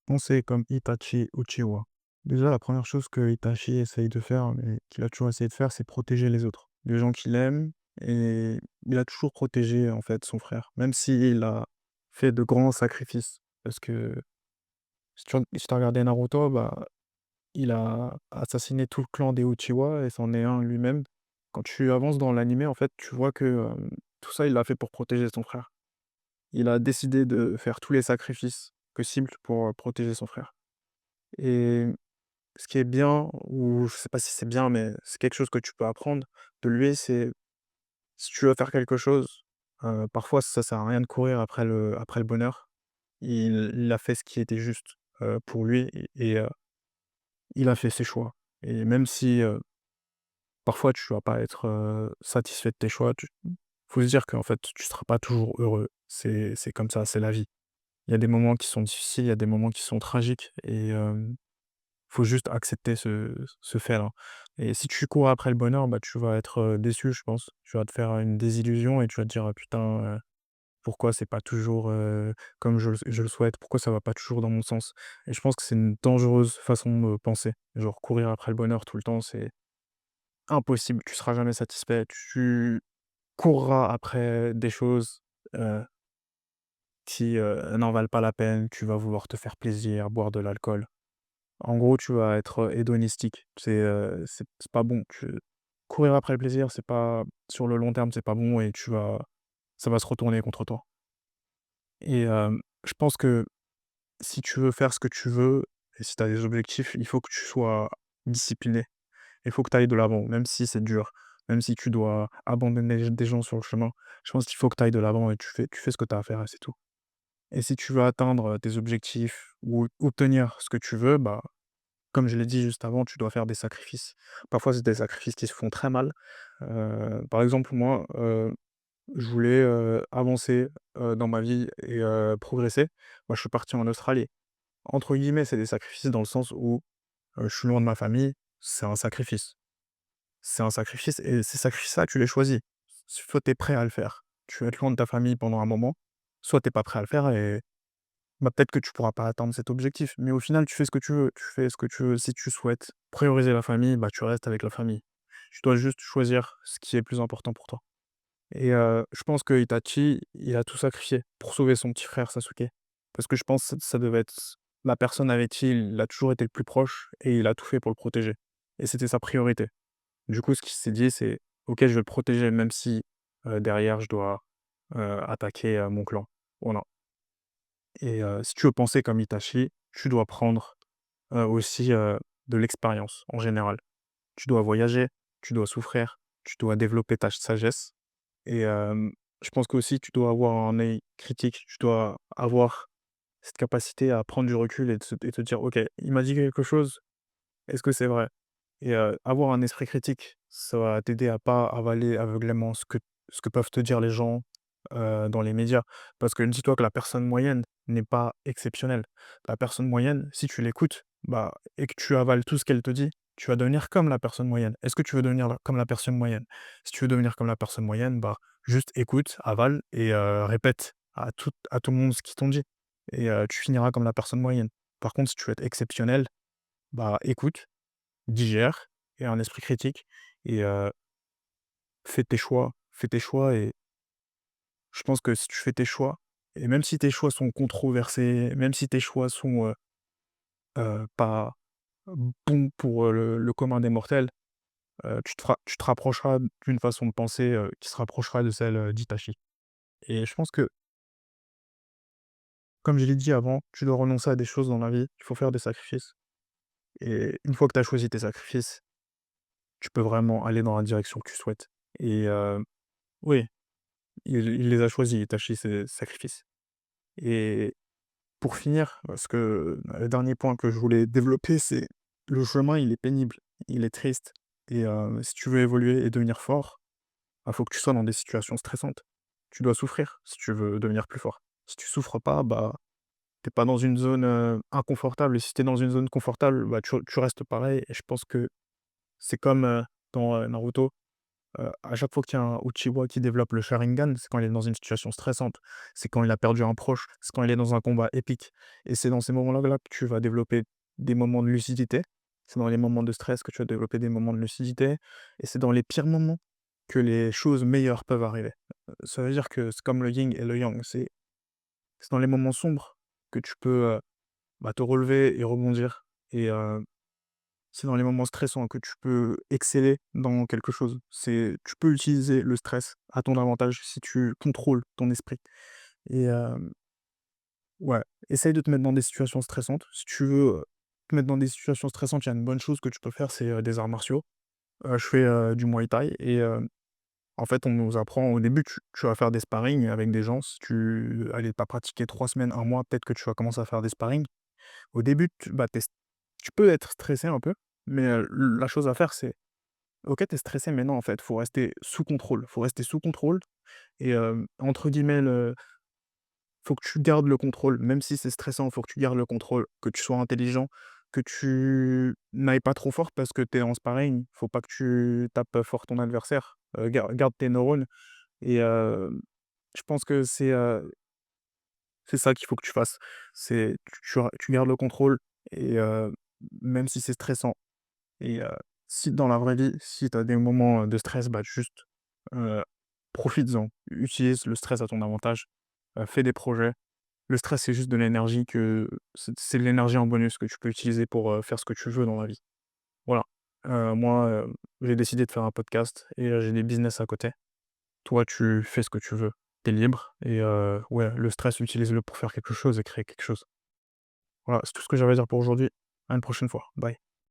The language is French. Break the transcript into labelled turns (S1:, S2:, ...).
S1: penser comme Itachi Uchiwa. Déjà, la première chose que Itachi essaye de faire, mais qu'il a toujours essayé de faire, c'est protéger les autres, les gens qu'il aime et il a toujours protégé, en fait, son frère, même s'il a fait de grands sacrifices. Parce que si tu as regardé Naruto, bah, il a assassiné tout le clan des Uchiwa et c'en est un lui-même. Quand tu avances dans l'animé, en fait, tu vois que, tout ça, il l'a fait pour protéger son frère. Il a décidé de faire tous les sacrifices possibles pour, protéger son frère et ce qui est bien ou je sais pas si c'est bien, mais c'est quelque chose que tu peux apprendre de lui, c'est si tu veux faire quelque chose, parfois ça sert à rien de courir après le bonheur. Il a fait ce qui était juste, pour lui et il a fait ses choix et même si, parfois tu vas pas être, satisfait de tes choix, faut se dire qu'en fait tu seras pas toujours heureux. C'est comme ça, c'est la vie. Il y a des moments qui sont difficiles, il y a des moments qui sont tragiques et faut juste accepter ce fait-là et si tu cours après le bonheur, bah, tu vas être, déçu, je pense. Tu vas te faire une désillusion et tu vas te dire: «Ah putain, pourquoi c'est pas toujours, comme je le souhaite? Pourquoi ça va pas toujours dans mon sens?» Et je pense que c'est une dangereuse façon de penser. Genre courir après le bonheur tout le temps, c'est impossible. Tu seras jamais satisfait. Tu courras après des choses, heu, qui, n'en valent pas la peine. Tu vas vouloir te faire plaisir, boire de l'alcool. En gros, tu vas être, hédonistique. C'est pas bon. Courir après le plaisir, c'est pas sur le long terme, c'est pas bon et ça va se retourner contre toi et je pense que si tu veux faire ce que tu veux et si tu as des objectifs, il faut que tu sois discipliné. Il faut que tu ailles de l'avant, même si c'est dur, même si tu dois abandonner des gens sur le chemin. Je pense qu'il faut que tu ailles de l'avant et tu fais ce que tu as à faire et c'est tout et si tu veux atteindre, tes objectifs ou obtenir ce que tu veux, bah, comme je l'ai dit juste avant, tu dois faire des sacrifices. Parfois, c'est des sacrifices qui se font très mal. Par exemple, moi, je voulais, avancer, dans ma vie et progresser. Moi, je suis parti en Australie. Entre guillemets, «c'est des sacrifices» dans le sens où, je suis loin de ma famille, c'est un sacrifice. C'est un sacrifice et ces sacrifices-là, tu les choisis. Soit tu es prêt à le faire. Tu vas être loin de ta famille pendant un moment, soit tu es pas prêt à le faire et bah, peut-être que tu pourras pas atteindre cet objectif. Mais au final, tu fais ce que tu veux. Tu fais ce que tu veux. Si tu souhaites prioriser la famille, bah, tu restes avec la famille. Tu dois juste choisir ce qui est plus important pour toi. Et je pense que Itachi, il a tout sacrifié pour sauver son petit frère Sasuke. Parce que je pense que ça devait être la personne avec qui il a toujours été le plus proche et il a tout fait pour le protéger. Et c'était sa priorité. Du coup, ce qu'il s'est dit, c'est: «OK, je vais le protéger même si, derrière je dois, attaquer, mon clan». Voilà et si tu veux penser comme Itachi, tu dois prendre, aussi, de l'expérience en général. Tu dois voyager, tu dois souffrir, tu dois développer ta sagesse et je pense qu'aussi tu dois avoir un œil critique. Tu dois avoir cette capacité à prendre du recul et te dire: «OK, il m'a dit quelque chose, est-ce que c'est vrai?» Et avoir un esprit critique, ça va t'aider à pas avaler aveuglément ce que peuvent te dire les gens, dans les médias. Parce que dis-toi que la personne moyenne n'est pas exceptionnelle. La personne moyenne, si tu l'écoutes, bah et que tu avales tout ce qu'elle te dit, tu vas devenir comme la personne moyenne. Est-ce que tu veux devenir comme la personne moyenne? Si tu veux devenir comme la personne moyenne, bah, juste écoute, avale et répète à tout le monde ce qu'ils t'ont dit et tu finiras comme la personne moyenne. Par contre, si tu veux être exceptionnel, bah, écoute, digère et un esprit critique et fais tes choix et je pense que si tu fais tes choix et même si tes choix sont controversés, même si tes choix sont, pas bons pour, le commun des mortels, tu te rapprocheras d'une façon de penser, qui se rapprochera de celle, d'Itachi et je pense que, comme je l'ai dit avant, tu dois renoncer à des choses dans la vie, il faut faire des sacrifices et une fois que tu as choisi tes sacrifices, tu peux vraiment aller dans la direction que tu souhaites et oui. Il les a choisis, Itachi, ses sacrifices et pour finir, parce que le dernier point que je voulais développer, c'est le chemin, il est pénible, il est triste et si tu veux évoluer et devenir fort, il faut que tu sois dans des situations stressantes. Tu dois souffrir si tu veux devenir plus fort. Si tu souffres pas, bah, t'es pas dans une zone, inconfortable et si tu es dans une zone confortable, bah, tu restes pareil et je pense que c'est comme, dans, Naruto. À chaque fois qu'il y a un Uchiwa qui développe le Sharingan, c'est quand il est dans une situation stressante. C'est quand il a perdu un proche, c'est quand il est dans un combat épique et c'est dans ces moments-là que tu vas développer des moments de lucidité. C'est dans les moments de stress que tu vas développer des moments de lucidité et c'est dans les pires moments que les choses meilleures peuvent arriver. Ça veut dire que c'est comme le yin et le yang, c'est dans les moments sombres que tu peux, te relever et rebondir et c'est dans les moments stressants que tu peux exceller dans quelque chose. Tu peux utiliser le stress à ton avantage si tu contrôles ton esprit et ouais, essaye de te mettre dans des situations stressantes. Si tu veux, te mettre dans des situations stressantes, il y a une bonne chose que tu peux faire, c'est, des arts martiaux. Je fais, du muay thai et en fait, on nous apprend au début, tu vas faire des sparring avec des gens. Si tu allez, tu pratiqué 3 semaines, un mois, peut-être que tu vas commencer à faire des sparring. Au début, tu peux être stressé un peu, mais la chose à faire, c'est OK, tu es stressé, mais non, en fait, faut rester sous contrôle. Faut rester sous contrôle et entre guillemets, faut que tu gardes le contrôle. Même si c'est stressant, faut que tu gardes le contrôle, que tu sois intelligent, que tu n'ailles pas trop fort parce que tu es en sparring. Faut pas que tu tapes fort ton adversaire. Garde tes neurones et je pense que c'est ça qu'il faut que tu fasses. C'est tu gardes le contrôle et même si c'est stressant et si dans la vraie vie, si tu as des moments, de stress, juste, heu, profites-en. Utilise le stress à ton avantage, fais des projets. Le stress, c'est juste de l'énergie c'est de l'énergie en bonus que tu peux utiliser pour, faire ce que tu veux dans la vie. Voilà. Moi, j'ai décidé de faire un podcast et j'ai des business à côté. Toi, tu fais ce que tu veux. Tu es libre et ouais, le stress, utilise-le pour faire quelque chose et créer quelque chose. Voilà, c'est tout ce que j'avais à dire pour aujourd'hui. À une prochaine fois. Bye.